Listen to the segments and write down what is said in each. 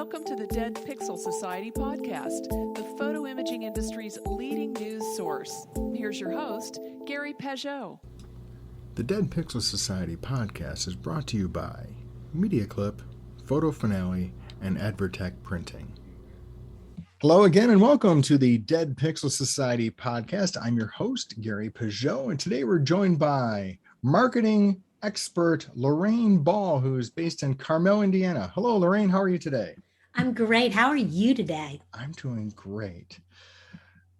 Welcome to the Dead Pixel Society podcast, the photo imaging industry's leading news source. Here's your host, Gary Pageau. The Dead Pixel Society podcast is brought to you by Media Clip, Photo Finale, and Advertech Printing. Hello again and welcome to the Dead Pixel Society podcast. I'm your host, Gary Pageau, and today we're joined by marketing expert Lorraine Ball, who is based in Carmel, Indiana. Hello, Lorraine. How are you today? I'm great. How are you today? I'm doing great.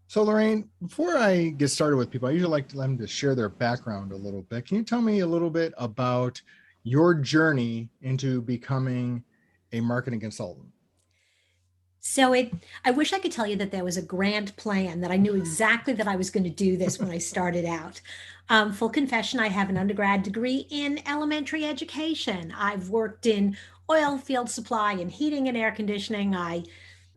So, Lorraine, before I get started with people, I usually like to let them to share their background a little bit. Can you tell me a little bit about your journey into becoming a marketing consultant? So I wish I could tell you that there was a grand plan, that I knew exactly that I was going to do this when I started out. Full confession, I have an undergrad degree in elementary education. I've worked in oil field supply and heating and air conditioning. I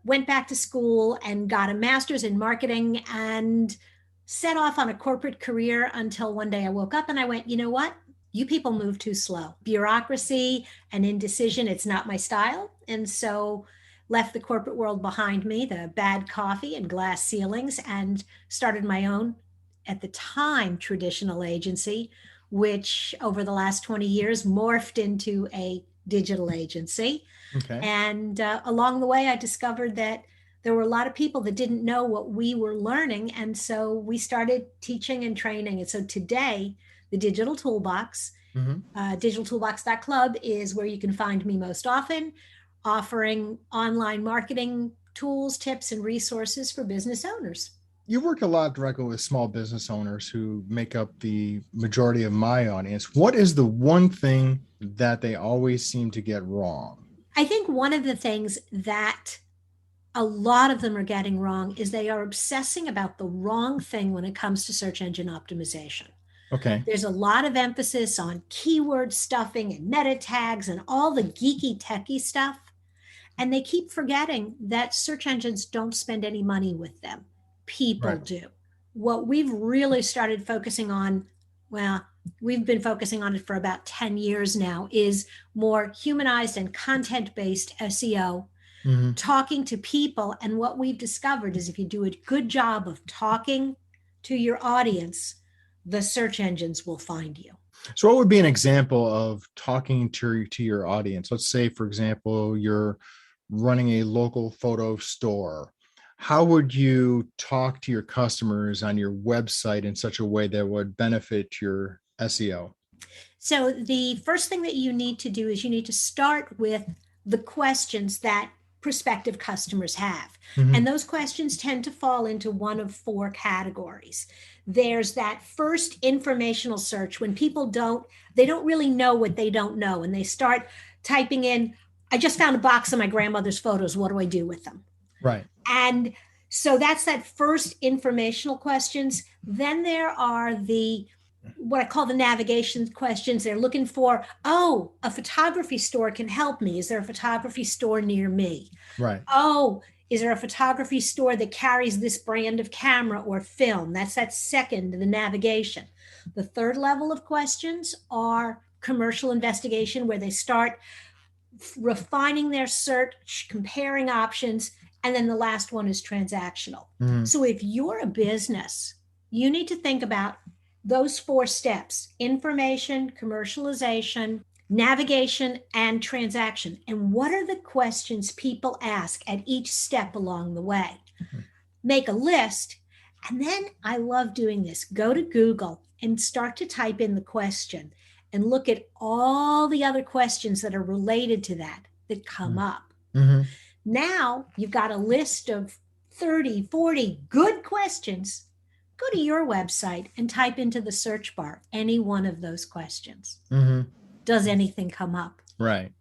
went back to school and got a master's in marketing and set off on a corporate career until one day I woke up and I went, you know what? You people move too slow. Bureaucracy and indecision, it's not my style. And so left the corporate world behind me, the bad coffee and glass ceilings, and started my own, at the time, traditional agency, which over the last 20 years morphed into a digital agency. Okay. And along the way, I discovered that there were a lot of people that didn't know what we were learning. And so we started teaching and training. And so today, the Digital Toolbox, digitaltoolbox.club is where you can find me most often, offering online marketing tools, tips, and resources for business owners. You work a lot directly with small business owners who make up the majority of my audience. What is the one thing that they always seem to get wrong? I think one of the things that a lot of them are getting wrong is they are obsessing about the wrong thing when it comes to search engine optimization. Okay. There's a lot of emphasis on keyword stuffing and meta tags and all the geeky techie stuff. And they keep forgetting that search engines don't spend any money with them. People do. What we've really started focusing on, well, we've been focusing on it for about 10 years now, is more humanized and content-based SEO, talking to people. And what we've discovered is if you do a good job of talking to your audience, the search engines will find you. So what would be an example of talking to your audience? Let's say, for example, you're running a local photo store. How would you talk to your customers on your website in such a way that would benefit your SEO? So the first thing that you need to do is you need to start with the questions that prospective customers have. And those questions tend to fall into one of four categories. There's that first informational search when people don't really know what they don't know. And they start typing in, I just found a box of my grandmother's photos. What do I do with them? Right. And so that's that first informational questions. Then there are what I call the navigation questions. They're looking for, a photography store can help me. Is there a photography store near me? Right. Is there a photography store that carries this brand of camera or film? That's that second, the navigation. The third level of questions are commercial investigation, where they start refining their search, comparing options. And then the last one is transactional. So if you're a business, you need to think about those four steps: information, commercialization, navigation, and transaction. And what are the questions people ask at each step along the way? Make a list. And then I love doing this. Go to Google and start to type in the question and look at all the other questions that are related to that come up. Now you've got a list of 30, 40 good questions. Go to your website and type into the search bar any one of those questions. Does anything come up? Right.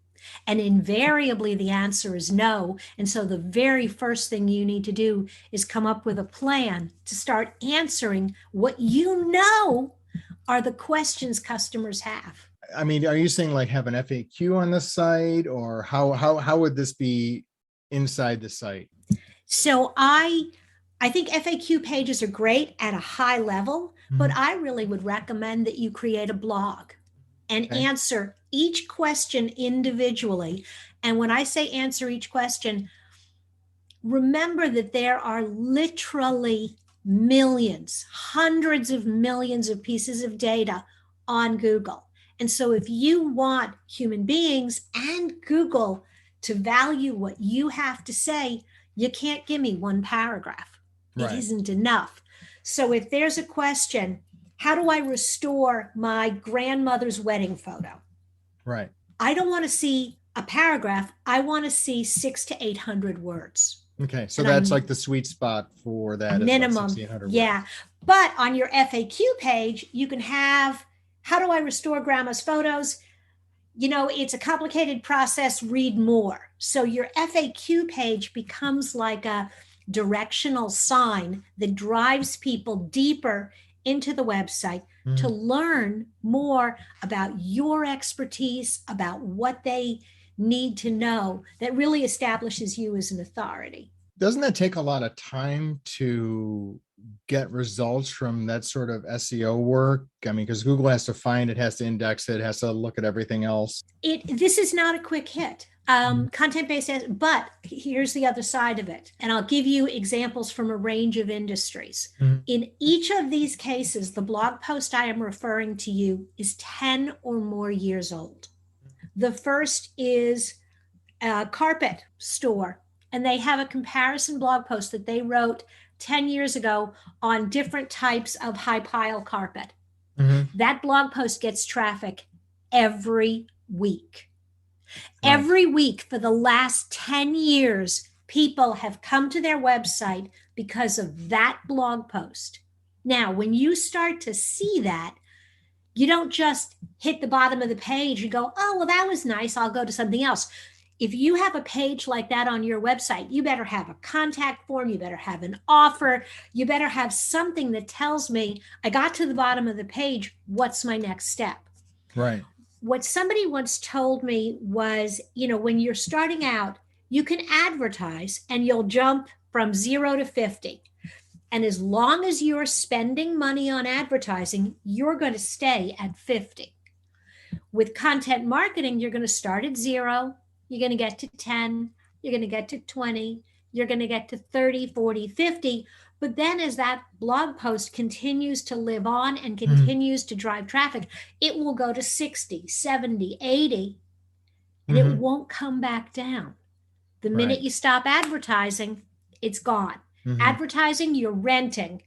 And invariably the answer is no. And so the very first thing you need to do is come up with a plan to start answering what you know are the questions customers have. I mean, are you saying like have an FAQ on the site, or how would this be inside the site? So I think FAQ pages are great at a high level, but I really would recommend that you create a blog and answer each question individually. And when I say answer each question, remember that there are literally millions, hundreds of millions of pieces of data on Google. And so if you want human beings and Google to value what you have to say, you can't give me one paragraph. It isn't enough. So if there's a question, how do I restore my grandmother's wedding photo? Right. I don't want to see a paragraph. I want to see 600 to 800 words. Okay. So that's like the sweet spot for that. Minimum. 1,600 yeah. words. But on your FAQ page, you can have, how do I restore grandma's photos? You know, it's a complicated process, read more. So your FAQ page becomes like a directional sign that drives people deeper into the website to learn more about your expertise, about what they need to know, that really establishes you as an authority. Doesn't that take a lot of time to get results from that sort of SEO work? I mean, because Google has to find it, has to index it, has to look at everything else. This is not a quick hit. Content-based, but here's the other side of it. And I'll give you examples from a range of industries. In each of these cases, the blog post I am referring to you is 10 or more years old. The first is a carpet store, and they have a comparison blog post that they wrote 10 years ago on different types of high pile carpet. That blog post gets traffic every week. Every week for the last 10 years, people have come to their website because of that blog post. Now, when you start to see that, you don't just hit the bottom of the page and go, oh, well, that was nice, I'll go to something else. If you have a page like that on your website, you better have a contact form, you better have an offer, you better have something that tells me, I got to the bottom of the page, what's my next step? Right. What somebody once told me was, you know, when you're starting out, you can advertise and you'll jump from 0 to 50. And as long as you're spending money on advertising, you're going to stay at 50. With content marketing, you're going to start at 0. You're going to get to 10. You're going to get to 20. You're going to get to 30, 40, 50. But then as that blog post continues to live on and continues to drive traffic, it will go to 60, 70, 80, and it won't come back down. The minute you stop advertising, it's gone. Advertising, you're renting.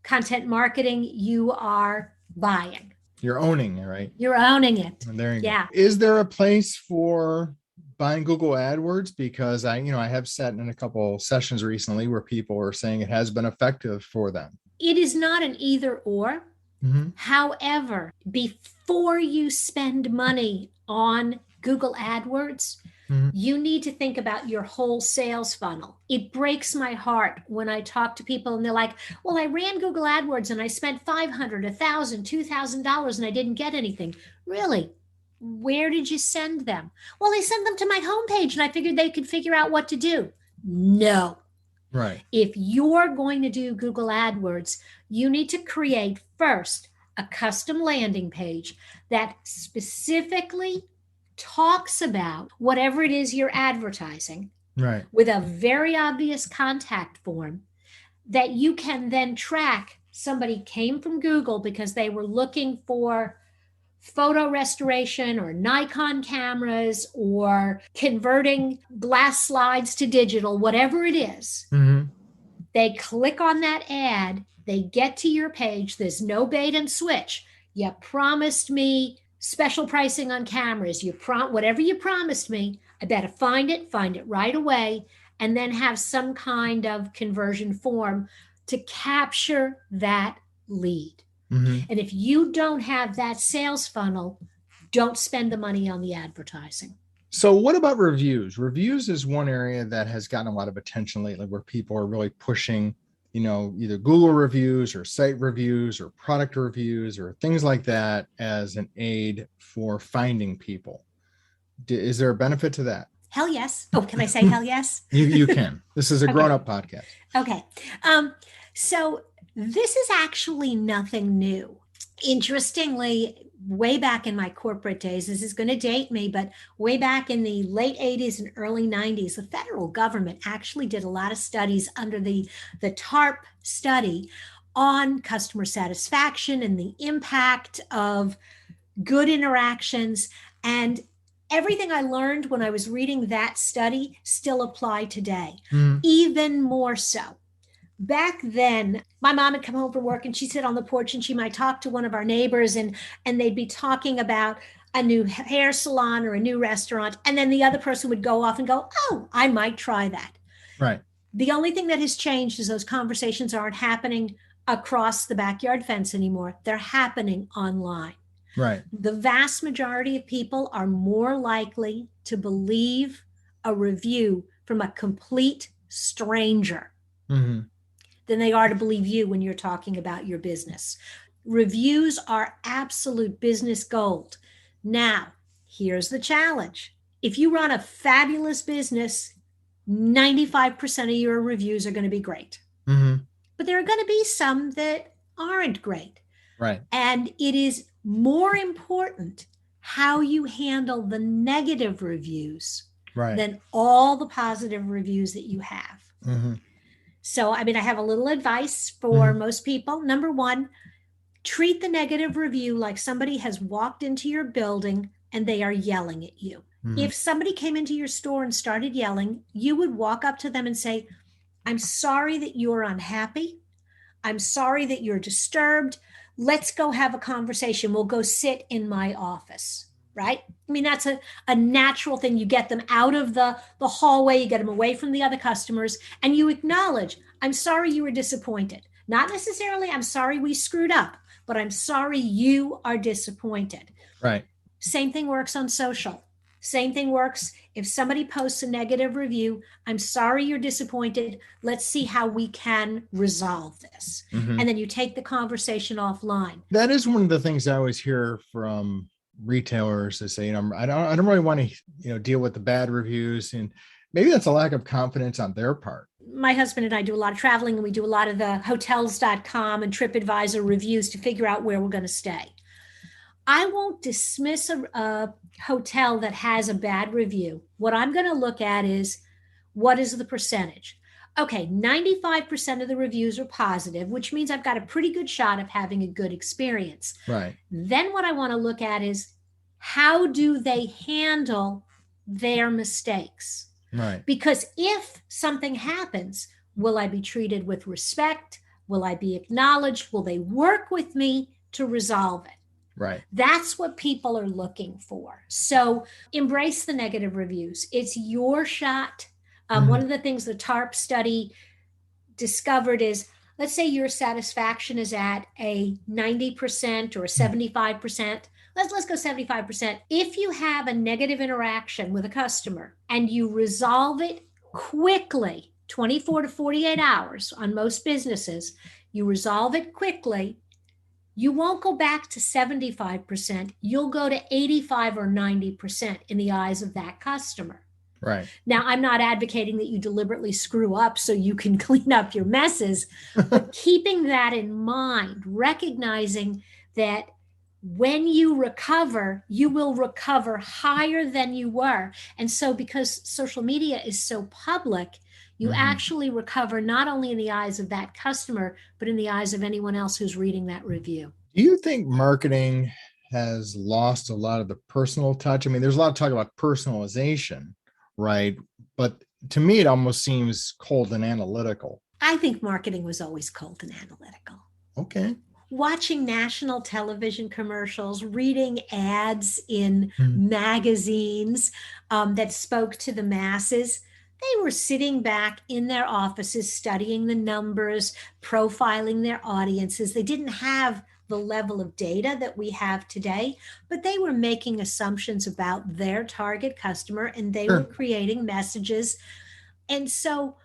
Content marketing, you are buying. You're owning it, right? You're owning it. And there you go. Is there a place for buying Google AdWords? Because I have sat in a couple sessions recently where people are saying it has been effective for them. It is not an either or. However, before you spend money on Google AdWords, you need to think about your whole sales funnel. It breaks my heart when I talk to people and they're like, well, I ran Google AdWords and I spent $500, $1,000, $2,000 and I didn't get anything. Really? Where did you send them? Well, I sent them to my homepage and I figured they could figure out what to do. No. Right. If you're going to do Google AdWords, you need to create first a custom landing page that specifically talks about whatever it is you're advertising, right, with a very obvious contact form that you can then track. Somebody came from Google because they were looking for photo restoration or Nikon cameras or converting glass slides to digital, whatever it is. They click on that ad, they get to your page, there's no bait and switch. You promised me special pricing on cameras, whatever you promised me, I better find it right away, and then have some kind of conversion form to capture that lead. And if you don't have that sales funnel, don't spend the money on the advertising. So what about reviews? Reviews is one area that has gotten a lot of attention lately, where people are really pushing, either Google reviews or site reviews or product reviews or things like that as an aid for finding people. Is there a benefit to that? Hell yes. Oh, can I say hell yes? You can. This is a grown-up podcast. Okay. So this is actually nothing new. Interestingly, way back in my corporate days, this is going to date me, but way back in the late 80s and early 90s, the federal government actually did a lot of studies under the TARP study on customer satisfaction and the impact of good interactions. And everything I learned when I was reading that study still apply today, even more so. Back then, my mom would come home from work and she'd sit on the porch and she might talk to one of our neighbors and they'd be talking about a new hair salon or a new restaurant. And then the other person would go off and go, oh, I might try that. Right. The only thing that has changed is those conversations aren't happening across the backyard fence anymore. They're happening online. Right. The vast majority of people are more likely to believe a review from a complete stranger than they are to believe you when you're talking about your business. Reviews are absolute business gold. Now, here's the challenge. If you run a fabulous business, 95% of your reviews are going to be great. But there are going to be some that aren't great. Right. And it is more important how you handle the negative reviews than all the positive reviews that you have. So, I mean, I have a little advice for most people. Number one, treat the negative review like somebody has walked into your building and they are yelling at you. If somebody came into your store and started yelling, you would walk up to them and say, I'm sorry that you're unhappy. I'm sorry that you're disturbed. Let's go have a conversation. We'll go sit in my office, right? I mean, that's a natural thing. You get them out of the hallway, you get them away from the other customers, and you acknowledge, I'm sorry you were disappointed. Not necessarily, I'm sorry we screwed up, but I'm sorry you are disappointed. Right. Same thing works on social. Same thing works if somebody posts a negative review. I'm sorry you're disappointed. Let's see how we can resolve this. And then you take the conversation offline. That is one of the things I always hear from retailers. They say, I don't really want to, deal with the bad reviews, and maybe that's a lack of confidence on their part. My husband and I do a lot of traveling, and we do a lot of the hotels.com and TripAdvisor reviews to figure out where we're going to stay. I won't dismiss a hotel that has a bad review. What I'm going to look at is, what is the percentage? Okay, 95% of the reviews are positive, which means I've got a pretty good shot of having a good experience. Right. Then what I want to look at is, how do they handle their mistakes? Right. Because if something happens, will I be treated with respect? Will I be acknowledged? Will they work with me to resolve it? Right. That's what people are looking for. So embrace the negative reviews. It's your shot. One of the things the TARP study discovered is, let's say your satisfaction is at a 90% or 75%. Let's go 75%. If you have a negative interaction with a customer and you resolve it quickly, 24 to 48 hours on most businesses, you resolve it quickly, you won't go back to 75%. You'll go to 85 or 90% in the eyes of that customer. Right. Now, I'm not advocating that you deliberately screw up so you can clean up your messes, but keeping that in mind, recognizing that when you recover, you will recover higher than you were. And so because social media is so public, you actually recover not only in the eyes of that customer, but in the eyes of anyone else who's reading that review. Do you think marketing has lost a lot of the personal touch? I mean, there's a lot of talk about personalization, right? But to me, it almost seems cold and analytical. I think marketing was always cold and analytical. Okay. Watching national television commercials, reading ads in magazines that spoke to the masses, they were sitting back in their offices, studying the numbers, profiling their audiences. They didn't have the level of data that we have today, but they were making assumptions about their target customer, and they were creating messages. And so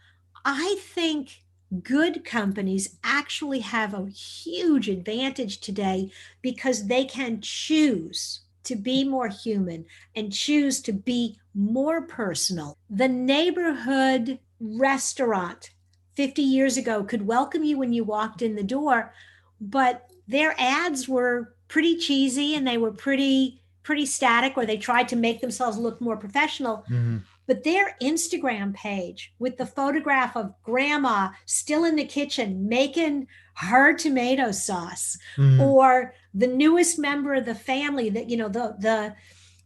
I think good companies actually have a huge advantage today because they can choose to be more human and choose to be more personal. The neighborhood restaurant 50 years ago could welcome you when you walked in the door, but their ads were pretty cheesy and they were pretty static, or they tried to make themselves look more professional. But their Instagram page with the photograph of grandma still in the kitchen making her tomato sauce, or the newest member of the family that,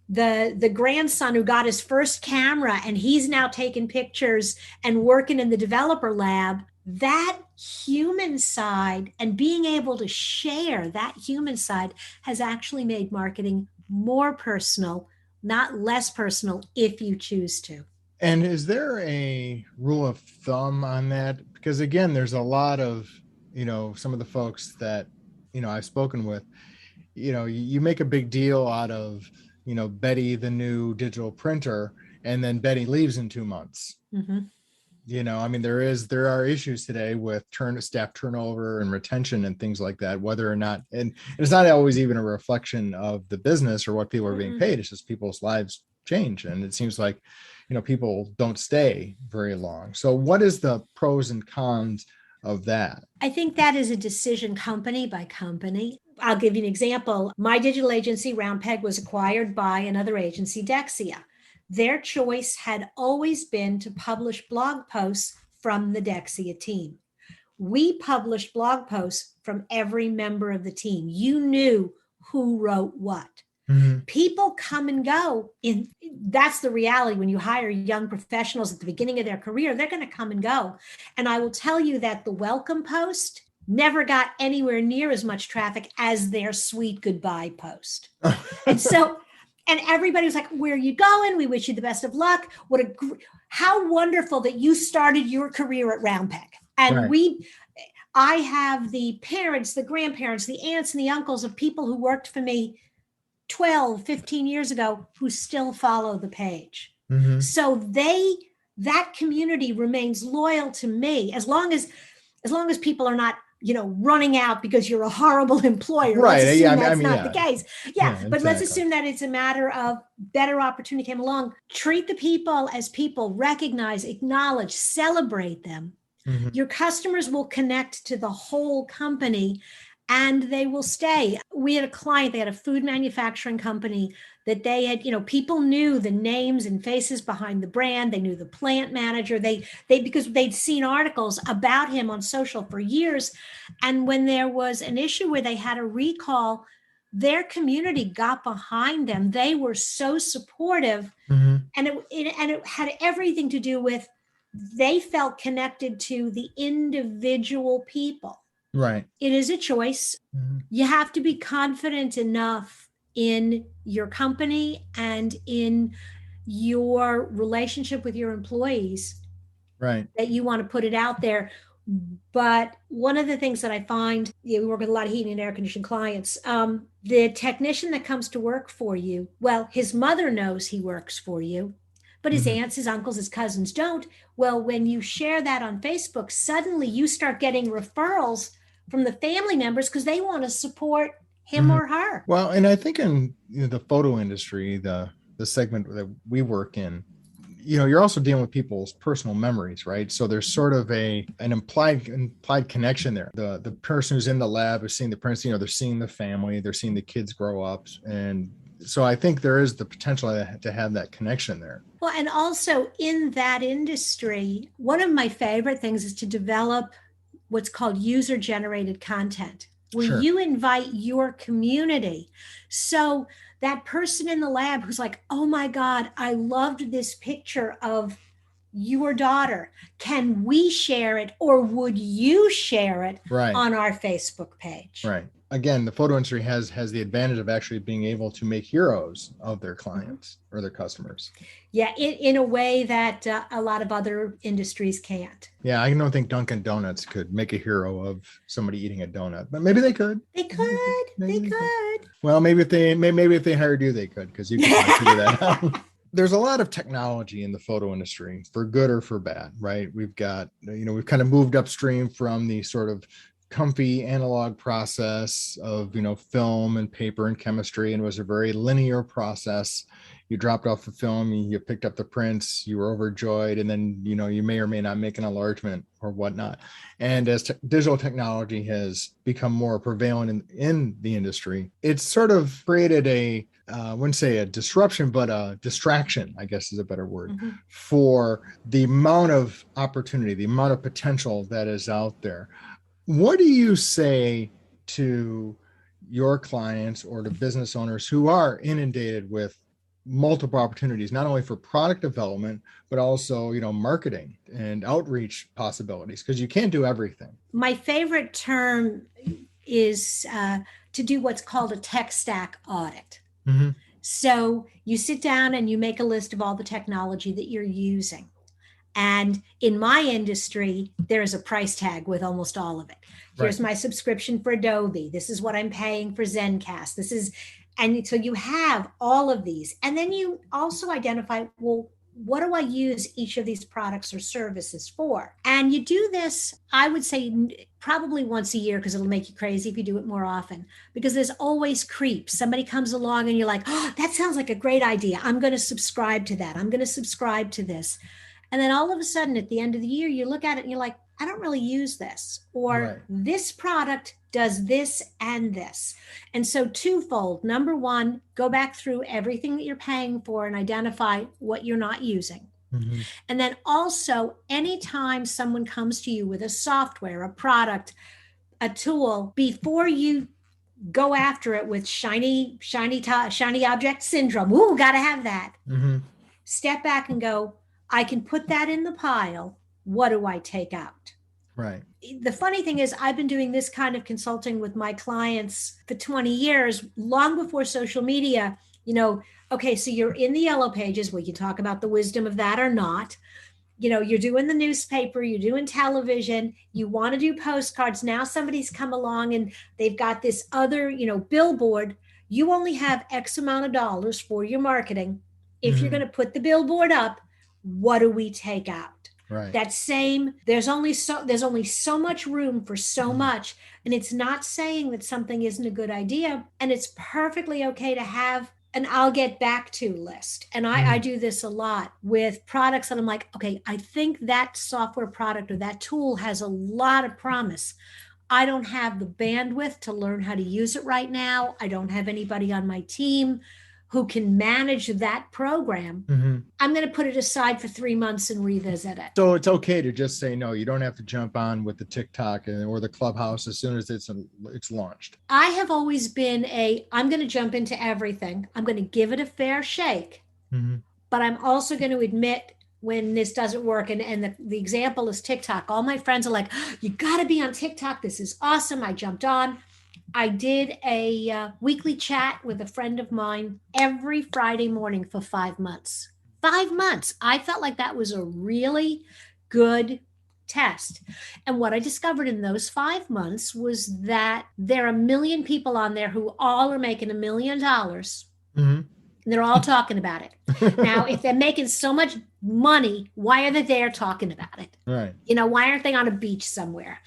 the grandson who got his first camera and he's now taking pictures and working in the developer lab, that human side and being able to share that human side has actually made marketing more personal, not less personal, if you choose to. And is there a rule of thumb on that? Because again, there's a lot of, some of the folks that, I've spoken with, you make a big deal out of, Betty, the new digital printer, and then Betty leaves in 2 months. There are issues today with staff turnover and retention and things like that, whether or not, and it's not always even a reflection of the business or what people are being paid. It's just people's lives change. And it seems like, people don't stay very long. So what is the pros and cons of that? I think that is a decision company by company. I'll give you an example. My digital agency, Round Peg, was acquired by another agency, Dexia. Their choice had always been to publish blog posts from the Dexia team. We published blog posts from every member of the team. You knew who wrote what. People come and go. That's the reality. When you hire young professionals at the beginning of their career, they're going to come and go. And I will tell you that the welcome post never got anywhere near as much traffic as their sweet goodbye post. And everybody was like, where are you going? We wish you the best of luck. How wonderful that you started your career at Round Peg. And I have the parents, the grandparents, the aunts and the uncles of people who worked for me 12, 15 years ago who still follow the page. So that community remains loyal to me as long as people are not, running out because you're a horrible employer. Right. That's not the case. But let's assume that it's a matter of better opportunity came along. Treat the people as people, recognize, acknowledge, celebrate them. Your customers will connect to the whole company and they will stay. We had a client, they had a food manufacturing company that they had, people knew the names and faces behind the brand. They knew the plant manager. Because they'd seen articles about him on social for years. And when there was an issue where they had a recall, their community got behind them. They were so supportive. And it had everything to do with, they felt connected to the individual people. Right. It is a choice. You have to be confident enough in your company and in your relationship with your employees, right, that you want to put it out there. But one of the things that I find, we work with a lot of heating and air conditioning clients, the technician that comes to work for you, well, his mother knows he works for you, but his aunts, his uncles, his cousins don't. Well, when you share that on Facebook, suddenly you start getting referrals from the family members because they want to support him or her. Well, and I think in the photo industry, the segment that we work in, you're also dealing with people's personal memories, right? So there's sort of an implied connection there. The person who's in the lab is seeing the prints, they're seeing the family, they're seeing the kids grow up. And so I think there is the potential to have that connection there. Well, and also in that industry, one of my favorite things is to develop what's called user-generated content, where you invite your community. So that person in the lab who's like, oh my God, I loved this picture of your daughter. Can we share it, or would you share it on our Facebook page? Right. Again, the photo industry has the advantage of actually being able to make heroes of their clients or their customers. Yeah, in a way that a lot of other industries can't. Yeah, I don't think Dunkin' Donuts could make a hero of somebody eating a donut, but maybe they could. They could. Well, maybe if they hired you, they could, because you can figure that out. There's a lot of technology in the photo industry, for good or for bad, right? We've got, we've kind of moved upstream from the sort of comfy analog process of, film and paper and chemistry, and it was a very linear process. You dropped off the film, you picked up the prints, you were overjoyed, and then, you may or may not make an enlargement or whatnot. And as digital technology has become more prevalent in the industry, it's sort of created I wouldn't say a disruption, but a distraction, I guess is a better word, for the amount of opportunity, the amount of potential that is out there. What do you say to your clients or to business owners who are inundated with multiple opportunities, not only for product development, but also, marketing and outreach possibilities, because you can't do everything? My favorite term is to do what's called a tech stack audit. Mm-hmm. So you sit down and you make a list of all the technology that you're using. And in my industry, there's a price tag with almost all of it. Here's my subscription for Adobe. This is what I'm paying for Zencastr. And so you have all of these. And then you also identify, well, what do I use each of these products or services for? And you do this, I would say, probably once a year, because it'll make you crazy if you do it more often, because there's always creeps. Somebody comes along and you're like, oh, that sounds like a great idea. I'm going to subscribe to that. I'm going to subscribe to this. And then all of a sudden at the end of the year, you look at it and you're like, I don't really use this, or this product does this and this. And so twofold. Number one, go back through everything that you're paying for and identify what you're not using. Mm-hmm. And then also, anytime someone comes to you with a software, a product, a tool, before you go after it with shiny object syndrome, ooh, got to have that. Mm-hmm. Step back and go, I can put that in the pile. What do I take out? Right. The funny thing is, I've been doing this kind of consulting with my clients for 20 years, long before social media. Okay, so you're in the yellow pages. We can talk about the wisdom of that or not. You're doing the newspaper, you're doing television, you want to do postcards. Now somebody's come along and they've got this other, billboard. You only have X amount of dollars for your marketing. If you're going to put the billboard up, what do we take out? Right. That same, there's only so much room for so much. And it's not saying that something isn't a good idea. And it's perfectly okay to have an I'll get back to list. And I do this a lot with products that I'm like, okay, I think that software product or that tool has a lot of promise. I don't have the bandwidth to learn how to use it right now. I don't have anybody on my team who can manage that program. Mm-hmm. I'm going to put it aside for 3 months and revisit it. So it's okay to just say no. You don't have to jump on with the TikTok or the Clubhouse as soon as it's launched. I have always been I'm going to jump into everything. I'm going to give it a fair shake, but I'm also going to admit when this doesn't work. And the example is TikTok. All my friends are like, you got to be on TikTok. This is awesome. I jumped on. I did a weekly chat with a friend of mine every Friday morning for 5 months. 5 months. I felt like that was a really good test. And what I discovered in those 5 months was that there are 1 million people on there who all are making $1 million. Mm-hmm. And they're all talking about it. Now, if they're making so much money, why are they there talking about it? Right. Why aren't they on a beach somewhere?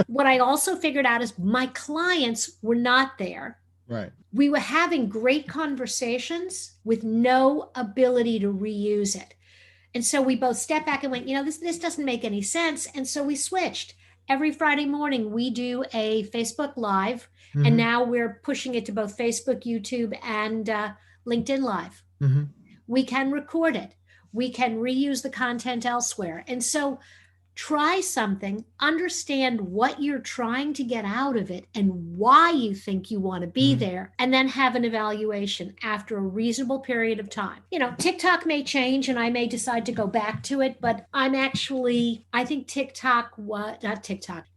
What I also figured out is my clients were not there. Right. We were having great conversations with no ability to reuse it. And so we both stepped back and went, this doesn't make any sense. And so we switched. Every Friday morning, we do a Facebook Live. Mm-hmm. And now we're pushing it to both Facebook, YouTube, and LinkedIn Live. Mm-hmm. We can record it. We can reuse the content elsewhere. And so try something, understand what you're trying to get out of it and why you think you want to be there, and then have an evaluation after a reasonable period of time. TikTok may change and I may decide to go back to it, but I think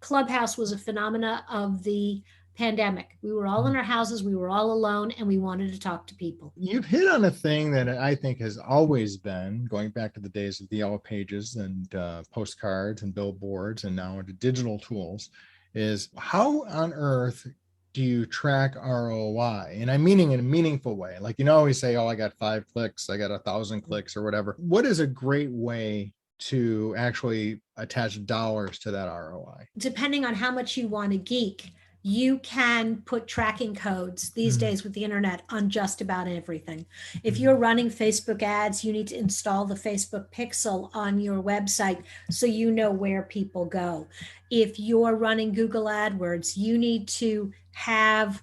Clubhouse was a phenomena of the pandemic. We were all in our houses, we were all alone, and we wanted to talk to people. You've hit on a thing that I think has always been, going back to the days of the yellow pages and postcards and billboards and now into digital tools, is how on earth do you track ROI? And I'm meaning in a meaningful way. Like, always say, I got 5 clicks, I got 1,000 clicks or whatever. What is a great way to actually attach dollars to that ROI? Depending on how much you want to geek, you can put tracking codes these days with the internet on just about everything. If you're running Facebook ads, you need to install the Facebook pixel on your website so you know where people go. If you're running Google AdWords, you need to have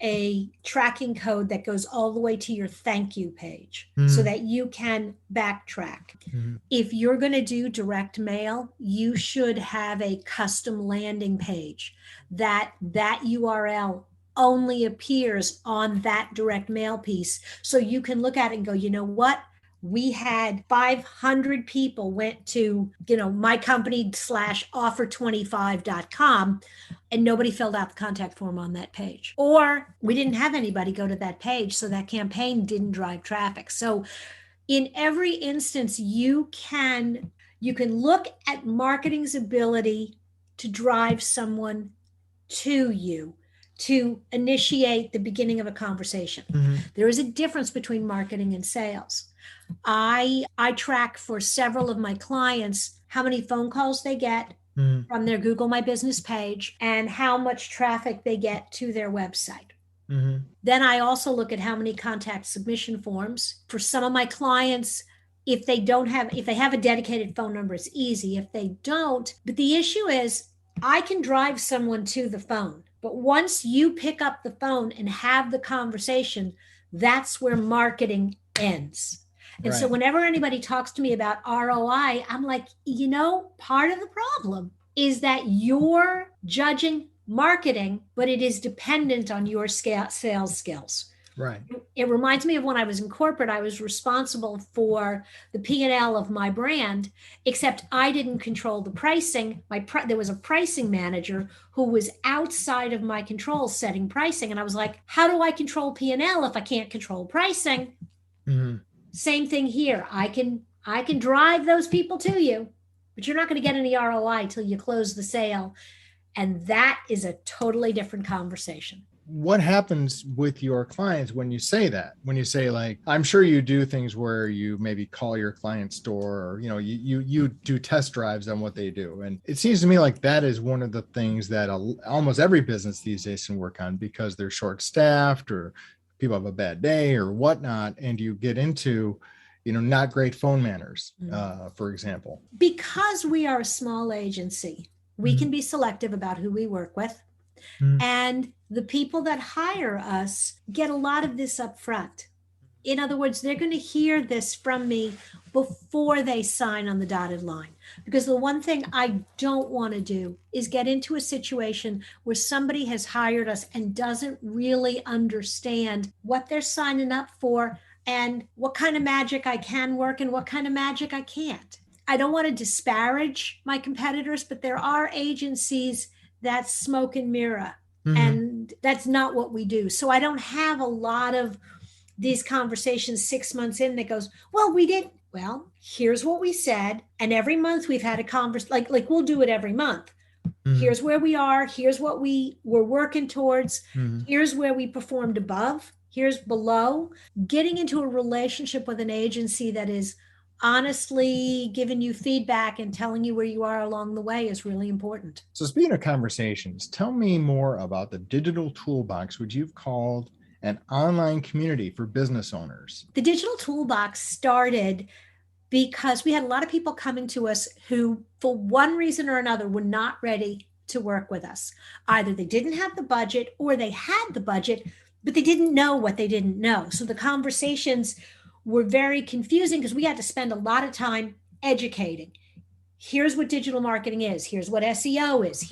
a tracking code that goes all the way to your thank you page so that you can backtrack. If you're going to do direct mail, you should have a custom landing page that URL only appears on that direct mail piece. So you can look at it and go, you know what? We had 500 people went to, my company /offer25.com and nobody filled out the contact form on that page. Or we didn't have anybody go to that page, so that campaign didn't drive traffic. So in every instance, you can look at marketing's ability to drive someone to you, to initiate the beginning of a conversation. There is a difference between marketing and sales. I track for several of my clients how many phone calls they get from their Google My Business page and how much traffic they get to their website. Then I also look at how many contact submission forms. For some of my clients, if they have a dedicated phone number, it's easy. If they don't, but the issue is I can drive someone to the phone, but once you pick up the phone and have the conversation, that's where marketing ends. And so whenever anybody talks to me about ROI, I'm like, part of the problem is that you're judging marketing, but it is dependent on your sales skills. Right. It reminds me of when I was in corporate, I was responsible for the P&L of my brand, except I didn't control the pricing. There was a pricing manager who was outside of my control setting pricing. And I was like, how do I control P&L if I can't control pricing? Same thing here. I can drive those people to you, but you're not going to get any ROI till you close the sale. And that is a totally different conversation. What happens with your clients when you say that? When you say, like, I'm sure you do things where you maybe call your client's store, or, you do test drives on what they do. And it seems to me like that is one of the things that almost every business these days can work on, because they're short staffed or people have a bad day or whatnot. And you get into, not great phone manners, for example. Because we are a small agency, we can be selective about who we work with. And the people that hire us get a lot of this up front. In other words, they're going to hear this from me before they sign on the dotted line. Because the one thing I don't want to do is get into a situation where somebody has hired us and doesn't really understand what they're signing up for and what kind of magic I can work and what kind of magic I can't. I don't want to disparage my competitors, but there are agencies that smoke and mirror, and that's not what we do. So I don't have a lot of these conversations 6 months in that goes, well, here's what we said. And every month we've had a conversation, like we'll do it every month. Here's where we are. Here's what we were working towards. Here's where we performed above. Here's below. Getting into a relationship with an agency that is honestly giving you feedback and telling you where you are along the way is really important. So speaking of conversations, tell me more about the Digital Toolbox, which you've called an online community for business owners. The Digital Toolbox started because we had a lot of people coming to us who, for one reason or another, were not ready to work with us. Either they didn't have the budget or they had the budget, but they didn't know what they didn't know. So the conversations were very confusing because we had to spend a lot of time educating. Here's what digital marketing is. Here's what SEO is.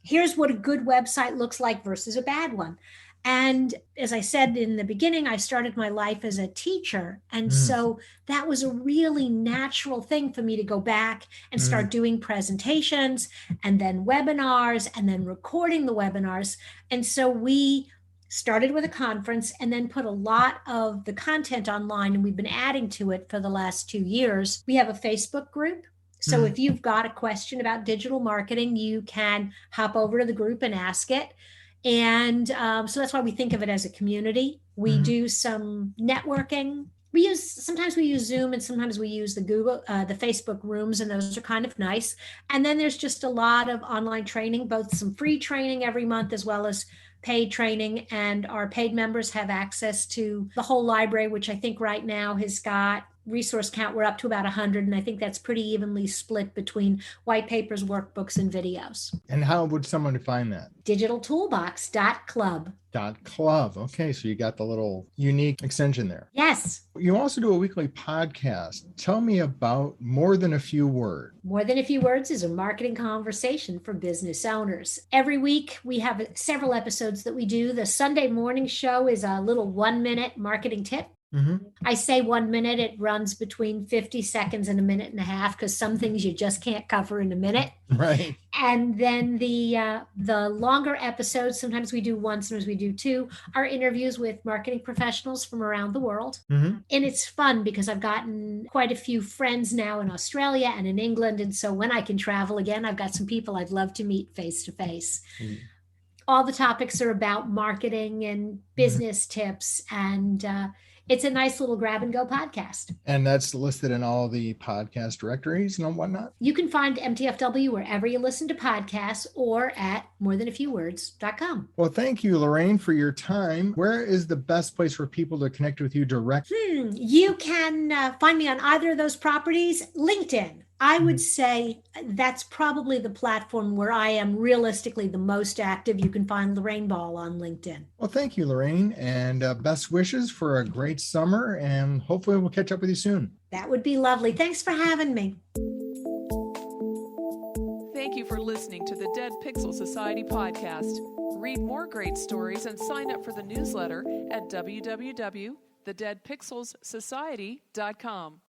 Here's what a good website looks like versus a bad one. And as I said in the beginning, I started my life as a teacher. And so that was a really natural thing for me to go back and start doing presentations and then webinars and then recording the webinars. And so we started with a conference and then put a lot of the content online, and we've been adding to it for the last 2 years. We have a Facebook group. So if you've got a question about digital marketing, you can hop over to the group and ask it. And so that's why we think of it as a community. We do some networking Sometimes we use Zoom, and sometimes we use the Facebook rooms, and those are kind of nice. And then there's just a lot of online training, both some free training every month as well as paid training. And our paid members have access to the whole library, which I think right now has got resource count. We're up to about 100, and I think that's pretty evenly split between white papers, workbooks, and videos. And how would someone find that? Digitaltoolbox.club. .club. Okay, so you got the little unique extension there. Yes. You also do a weekly podcast. Tell me about More Than a Few Words. More Than a Few Words is a marketing conversation for business owners. Every week we have several episodes that we do. The Sunday morning show is a little 1-minute marketing tip. Mm-hmm. I say 1 minute, it runs between 50 seconds and a minute and a half, because some things you just can't cover in a minute. Right. And then the longer episodes, sometimes we do one, sometimes we do two, are interviews with marketing professionals from around the world. Mm-hmm. And it's fun because I've gotten quite a few friends now in Australia and in England. And so when I can travel again, I've got some people I'd love to meet face to face. All the topics are about marketing and business tips, and it's a nice little grab and go podcast. And that's listed in all the podcast directories and whatnot. You can find MTFW wherever you listen to podcasts or at morethanafewwords.com. Well, thank you, Lorraine, for your time. Where is the best place for people to connect with you directly? You can find me on either of those properties. LinkedIn. I would say that's probably the platform where I am realistically the most active. You can find Lorraine Ball on LinkedIn. Well, thank you, Lorraine, and best wishes for a great summer, and hopefully we'll catch up with you soon. That would be lovely. Thanks for having me. Thank you for listening to the Dead Pixel Society podcast. Read more great stories and sign up for the newsletter at www.thedeadpixelssociety.com.